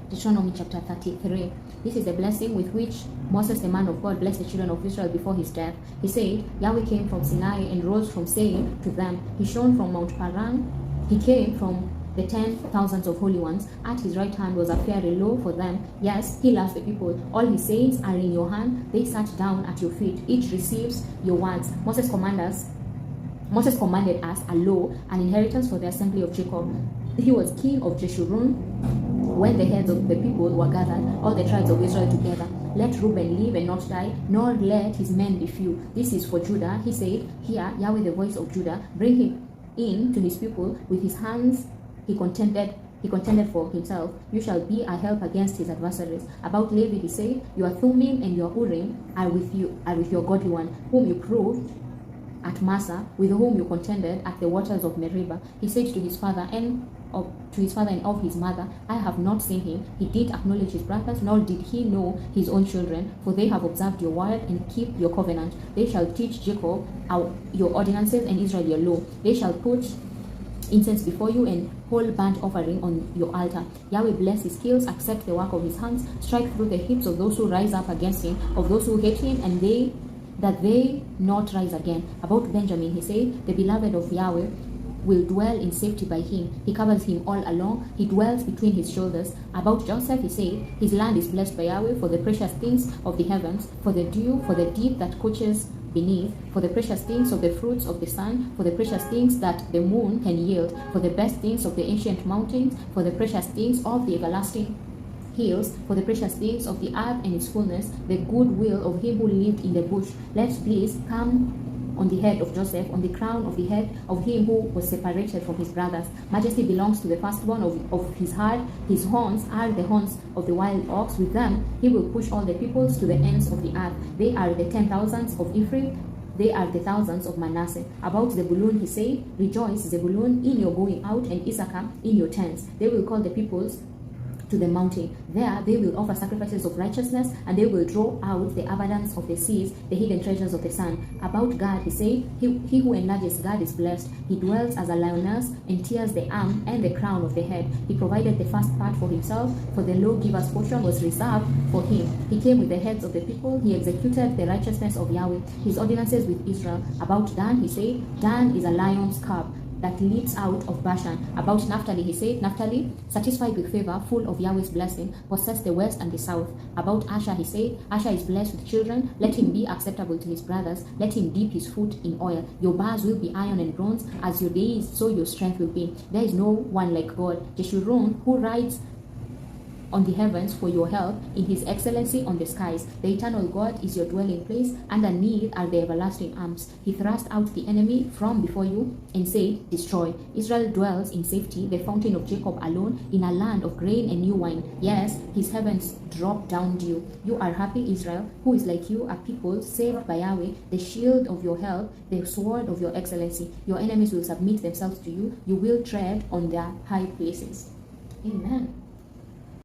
Deuteronomy chapter 33. This is the blessing with which Moses, the man of God, blessed the children of Israel before his death. He said, Yahweh came from Sinai and rose from Seir to them. He shone from Mount Paran. He came from the 10,000s of holy ones. At his right hand was a fiery law for them. Yes, he loves the people. All his sayings are in your hand. They sat down at your feet. Each receives your words. Moses commanded us a law, an inheritance for the assembly of Jacob. He was king of Jeshurun when the heads of the people were gathered, all the tribes of Israel together. Let Reuben live and not die, nor let his men be few. This is for Judah. He said, Hear Yahweh the voice of Judah. Bring him in to his people. With his hands he contended for himself. You shall be a help against his adversaries. About Levi he said, Your Thummim and your Urim are with your godly one, whom you proved at Massa, with whom you contended at the waters of Meribah. He said to his father and of his mother, I have not seen him. He did acknowledge his brothers, nor did he know his own children, for they have observed your word and keep your covenant. They shall teach Jacob your ordinances and Israel your law. They shall put incense before you and whole burnt offering on your altar. Yahweh bless his skills, accept the work of his hands, strike through the hips of those who rise up against him, of those who hate him, and that they not rise again. About Benjamin he said, the beloved of Yahweh will dwell in safety by him. He covers him all along. He dwells between his shoulders. About Joseph he said, his land is blessed by Yahweh for the precious things of the heavens, for the dew, for the deep that couches beneath, for the precious things of the fruits of the sun, for the precious things that the moon can yield, for the best things of the ancient mountains, for the precious things of the everlasting hills, for the precious things of the earth and its fullness, the good will of him who lived in the bush. Let peace come on the head of Joseph, on the crown of the head of him who was separated from his brothers. Majesty belongs to the firstborn of his heart. His horns are the horns of the wild ox. With them he will push all the peoples to the ends of the earth. They are the 10,000s of Ephraim. They are the thousands of Manasseh. About Zebulun he said, Rejoice, Zebulun, in your going out, and Issachar in your tents. They will call the peoples to the mountain. There they will offer sacrifices of righteousness, and they will draw out the abundance of the seas, the hidden treasures of the sun. About Gad he said, he who enlarges Gad is blessed. He dwells as a lioness and tears the arm and the crown of the head. He provided the first part for himself, for the lawgiver's portion was reserved for him. He came with the heads of the people. He executed the righteousness of Yahweh, his ordinances with Israel. About Dan he said, Dan is a lion's cub that leaps out of Bashan. About Naphtali he said, Naphtali, satisfied with favor, full of Yahweh's blessing, possess the west and the south. About Asher he said, Asher is blessed with children. Let him be acceptable to his brothers. Let him dip his foot in oil. Your bars will be iron and bronze. As your days, so your strength will be. There is no one like God. Jeshurun, who rides on the heavens for your help, in his excellency on the skies. The eternal God is your dwelling place. Underneath are the everlasting arms. He thrust out the enemy from before you and said, Destroy. Israel dwells in safety, the fountain of Jacob alone, in a land of grain and new wine. Yes, his heavens drop down dew. You are happy, Israel. Who is like you, a people saved by Yahweh, the shield of your help, the sword of your excellency. Your enemies will submit themselves to you. You will tread on their high places. Amen.